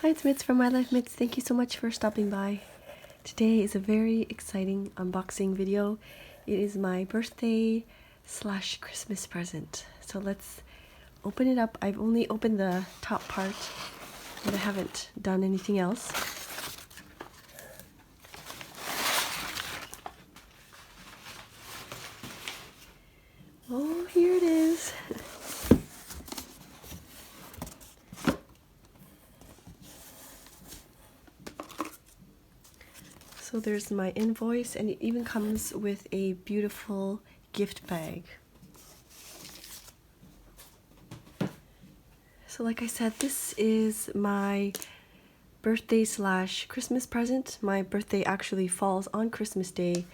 Hi, it's Mitz from My Life Mitz. Thank you so much for stopping by. Today is a very exciting unboxing video. It is my birthday / Christmas present. So let's open it up. I've only opened the top part and I haven't done anything else. Oh, here it is. So there's my invoice, and it even comes with a beautiful gift bag. So like I said, this is my birthday / Christmas present. My birthday actually falls on Christmas Day,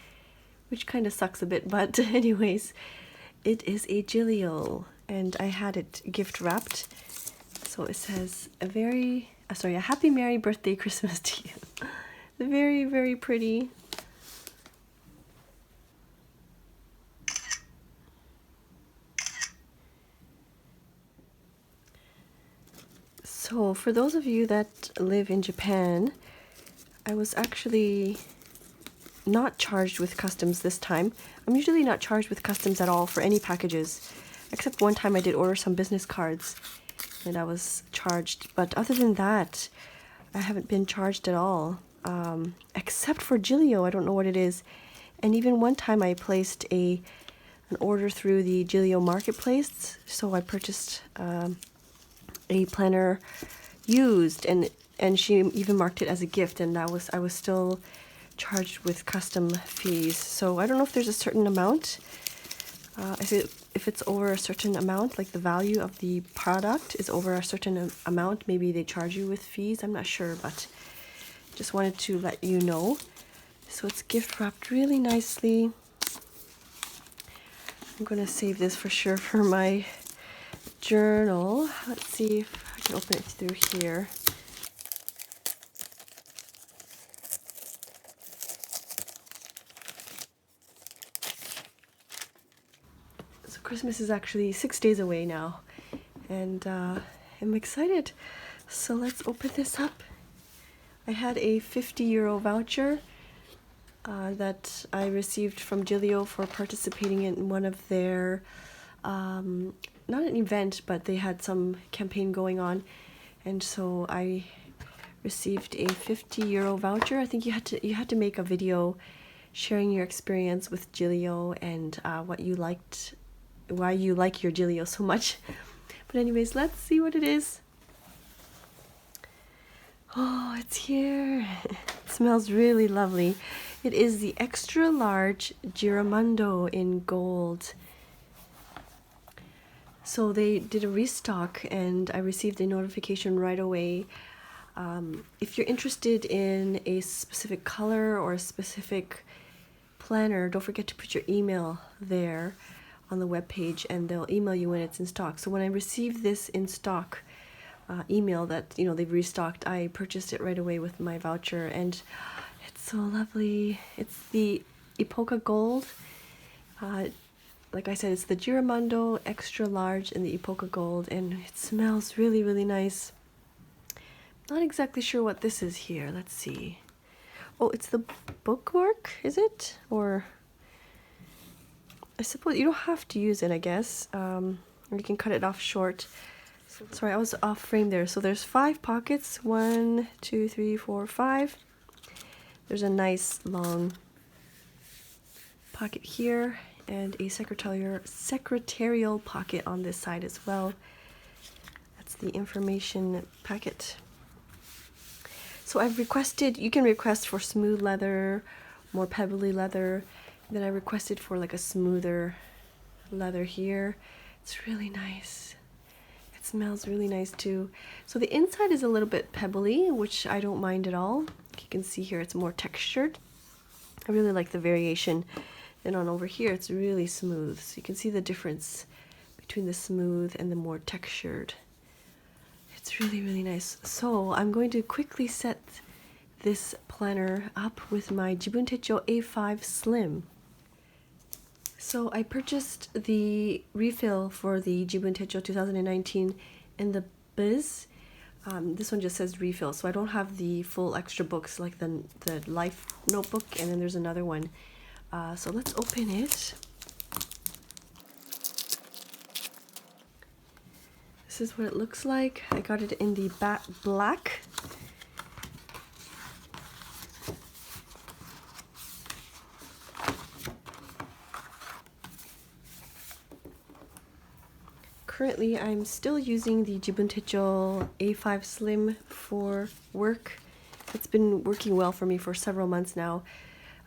which kind of sucks a bit, but anyways, it is a Gillio, and I had it gift wrapped. So it says a happy merry birthday Christmas to you. Very, very pretty. So for those of you that live in Japan, I was actually not charged with customs this time. I'm usually not charged with customs at all for any packages, except one time I did order some business cards and I was charged. But other than that, I haven't been charged at all, except for Gillio. I don't know what it is. And even one time I placed an order through the Gillio marketplace, so I purchased a planner used, and she even marked it as a gift, and I was still charged with custom fees. So I don't know if there's a certain amount. If it's over a certain amount, like the value of the product is over a certain amount, maybe they charge you with fees. I'm not sure, but just wanted to let you know. So it's gift wrapped really nicely. I'm gonna save this for sure for my journal. Let's see if I can open it through here. So Christmas is actually 6 days away now, and I'm excited. So let's open this up. I had a €50 voucher that I received from Gillio for participating in one of their, not an event, but they had some campaign going on, and so I received a €50 voucher. I think you had to make a video sharing your experience with Gillio and what you liked, why you like your Gillio so much. But anyways, let's see what it is. Oh, it's here. It smells really lovely. It is the extra large Giramondo in gold. So they did a restock and I received a notification right away. If you're interested in a specific color or a specific planner, don't forget to put your email there on the webpage and they'll email you when it's in stock. So when I received this in stock email that they've restocked, I purchased it right away with my voucher, and it's so lovely. It's the Epoca gold. Like I said, it's the Giramondo extra large in the Epoca gold, and it smells really, really nice. Not exactly sure what this is here. Let's see. Oh, it's the bookmark, is it? Or I suppose you don't have to use it, I guess. Or you can cut it off short. Sorry, I was off frame there. So there's 5 pockets. 1, 2, 3, 4, 5. There's a nice long pocket here and a secretarial pocket on this side as well. That's the information packet. So I've requested, you can request for smooth leather, more pebbly leather. Then I requested for like a smoother leather here. It's really nice. It smells really nice too. So the inside is a little bit pebbly, which I don't mind at all. You can see here it's more textured. I really like the variation. And on over here it's really smooth. So you can see the difference between the smooth and the more textured. It's really, really nice. So I'm going to quickly set this planner up with my Jibun Techo A5 Slim. So I purchased the refill for the Jibun Techo 2019 in the Biz. This one just says refill, so I don't have the full extra books like the Life notebook, and then there's another one. So let's open it. This is what it looks like. I got it in the black. Currently, I'm still using the Jibun Techo A5 Slim for work. It's been working well for me for several months now.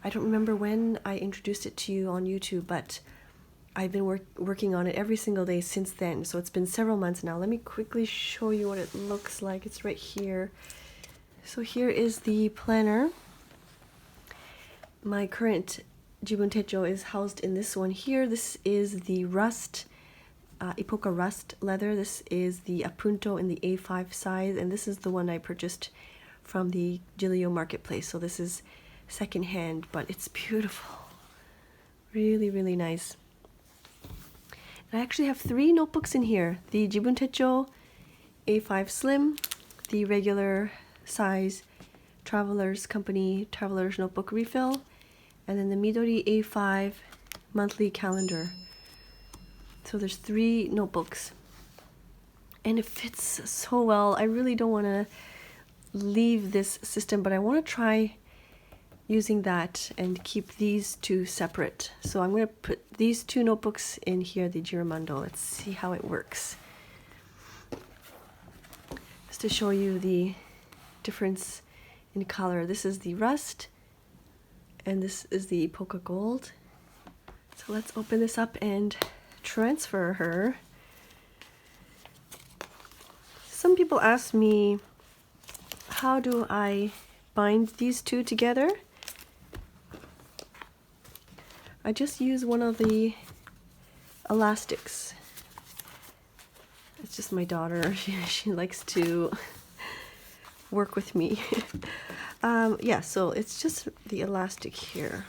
I don't remember when I introduced it to you on YouTube, but I've been working on it every single day since then. So it's been several months now. Let me quickly show you what it looks like. It's right here. So here is the planner. My current Jibun Techo is housed in this one here. This is the rust. Epoca rust leather. This is the Appunto in the A5 size, and this is the one I purchased from the Gillio marketplace. So this is secondhand, but it's beautiful. Really, really nice. And I actually have 3 notebooks in here. The Jibun Techo A5 Slim, the regular size Traveler's Company Traveler's Notebook Refill, and then the Midori A5 monthly calendar. So there's 3 notebooks, and it fits so well. I really don't want to leave this system, but I want to try using that and keep these 2 separate. So I'm going to put these 2 notebooks in here, the Giramondo. Let's see how it works. Just to show you the difference in color. This is the rust, and this is the Epoca gold. So let's open this up and transfer her. Some people ask me, how do I bind these 2 together? I just use one of the elastics. It's just my daughter. She likes to work with me. Yeah, so it's just the elastic here.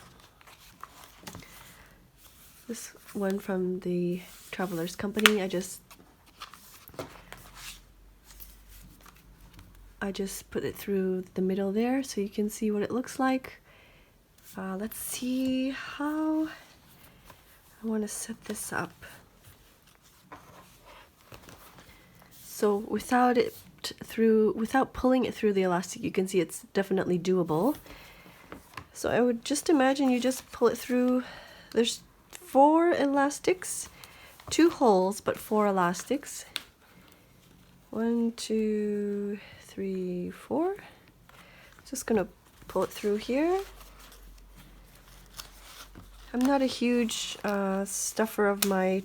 This one from the Traveler's Company, I just put it through the middle there so you can see what it looks like. Let's see how I want to set this up. So without pulling it through the elastic, you can see it's definitely doable. So I would just imagine you just pull it through. There's 4 elastics, 2 holes, but 4 elastics. 1, 2, 3, 4. Just gonna pull it through here. I'm not a huge stuffer of my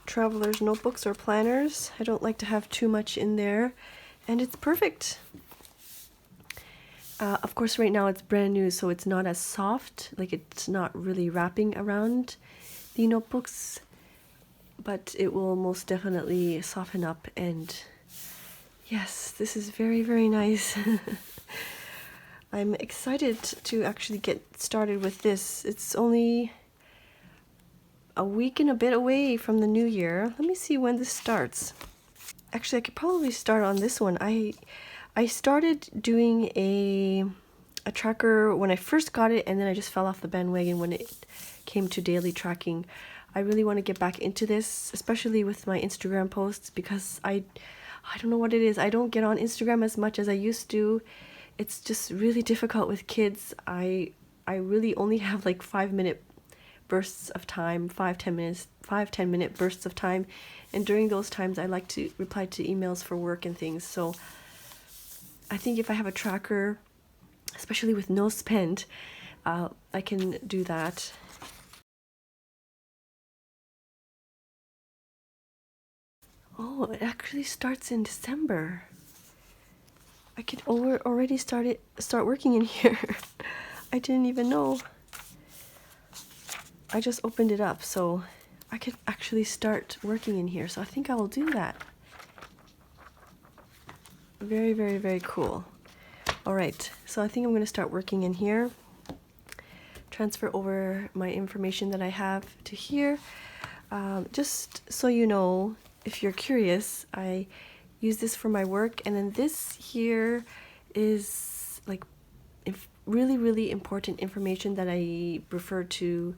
traveler's notebooks or planners. I don't like to have too much in there, and it's perfect. Of course, right now it's brand new, so it's not as soft, like it's not really wrapping around the notebooks, but it will most definitely soften up. And yes, this is very, very nice. I'm excited to actually get started with this. It's only a week and a bit away from the new year. Let me see when this starts. Actually, I could probably start on this one. I started doing a tracker when I first got it, and then I just fell off the bandwagon when it came to daily tracking. I really want to get back into this, especially with my Instagram posts, because I don't know what it is. I don't get on Instagram as much as I used to. It's just really difficult with kids. I really only have like 5-minute bursts of time, 5-10 minute bursts of time, and during those times I like to reply to emails for work and things. So I think if I have a tracker, especially with no spend, I can do that. Oh, it actually starts in December. I could already start working in here. I didn't even know. I just opened it up, so I could actually start working in here. So I think I will do that. Very, very, very cool. All right, so I think I'm going to start working in here. Transfer over my information that I have to here. Just so you know, if you're curious, I use this for my work. And then this here is like really important information that I refer to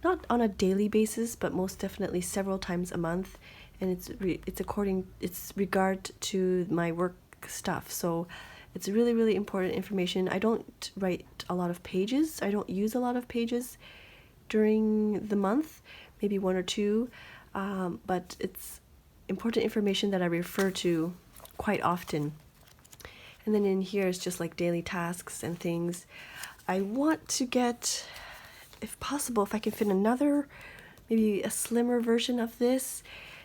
not on a daily basis, but most definitely several times a month. And it's regard to my work stuff. So it's really important information. I don't write a lot of pages. I don't use a lot of pages during the month, maybe one or two, but it's important information that I refer to quite often. And then in here is just like daily tasks and things. I want to get, if possible, if I can fit another, maybe a slimmer version of this,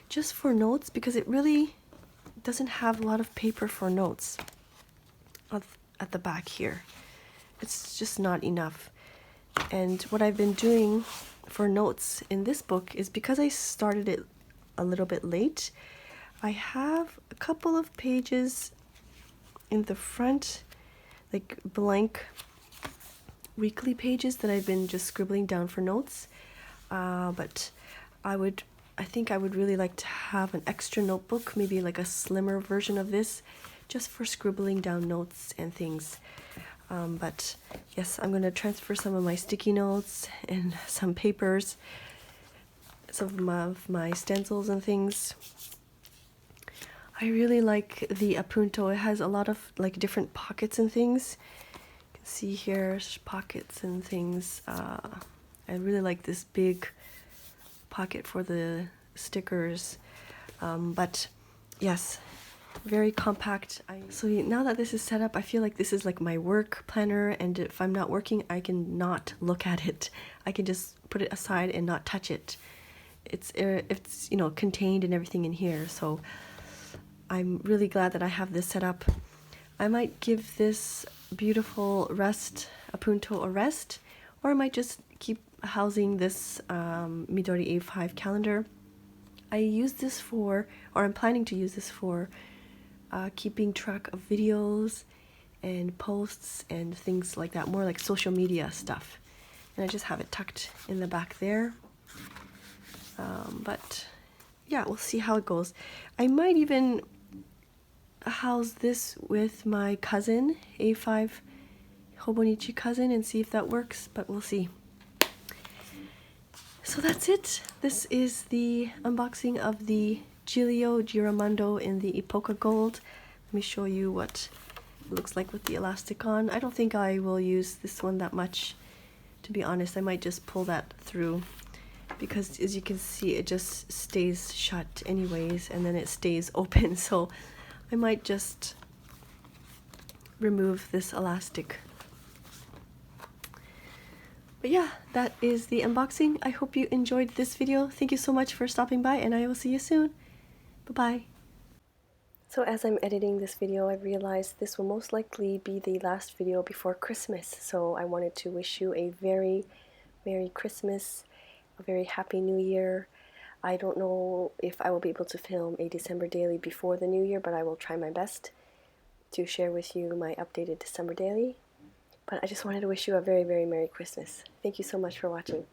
just for notes, because it really doesn't have a lot of paper for notes at the back here. It's just not enough. And what I've been doing for notes in this book is, because I started it a little bit late, I have a couple of pages in the front, like blank weekly pages that I've been just scribbling down for notes. But I think I would really like to have an extra notebook, maybe like a slimmer version of this, just for scribbling down notes and things. But yes, I'm going to transfer some of my sticky notes and some papers, some of my stencils and things. I really like the Appunto. It has a lot of like different pockets and things. You can see here pockets and things. I really like this big pocket for the stickers. But yes, very compact. So now that this is set up, I feel like this is like my work planner, and if I'm not working, I can not look at it. I can just put it aside and not touch it. It's you know, contained and everything in here. So I'm really glad that I have this set up. I might give this beautiful Appunto a rest, or I might just keep housing this Midori A5 calendar. I use this for, or I'm planning to use this for, keeping track of videos and posts and things like that, more like social media stuff. And I just have it tucked in the back there. But yeah, we'll see how it goes. I might even house this with my cousin, A5 Hobonichi cousin, and see if that works, but we'll see. So that's it. This is the unboxing of the Gillio Giramondo in the Epoca Gold. Let me show you what it looks like with the elastic on. I don't think I will use this one that much, to be honest. I might just pull that through, because as you can see, it just stays shut anyways, and then it stays open. So I might just remove this elastic. But yeah, that is the unboxing. I hope you enjoyed this video. Thank you so much for stopping by, and I will see you soon. Bye-bye. So as I'm editing this video, I realized this will most likely be the last video before Christmas. So I wanted to wish you a very Merry Christmas, a very Happy New Year. I don't know if I will be able to film a December daily before the New Year, but I will try my best to share with you my updated December daily. But I just wanted to wish you a very Merry Christmas. Thank you so much for watching.